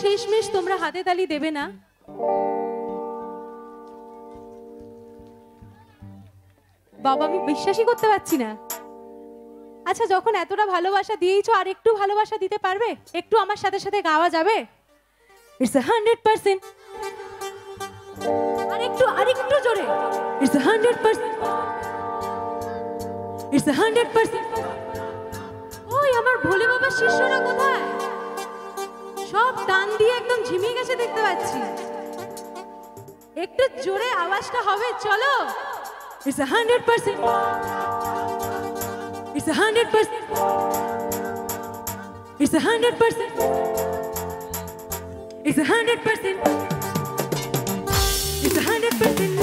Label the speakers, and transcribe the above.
Speaker 1: শেষমেশ তোমরা হাতে তালি দেবে না? বাবা আমি বিশ্বাসই করতে পারছি না। আচ্ছা যখন এতটা ভালোবাসা দিয়েইছো আর একটু ভালোবাসা দিতে পারবে? একটু আমার সাথে সাথে গাওয়া যাবে? It's 100%. আরেকটু জোরে। It's 100%. It's 100%. ওই আমার ভোলে বাবার শিষ্যরা কোথায়? সব টান দিয়ে একদম ঝিমিয়ে গেছে দেখতে পাচ্ছি। একটু জোরে আওয়াজটা হবে, চলো। It's 100%. It's 100%. It's 100%. It's 100%. It's 100%.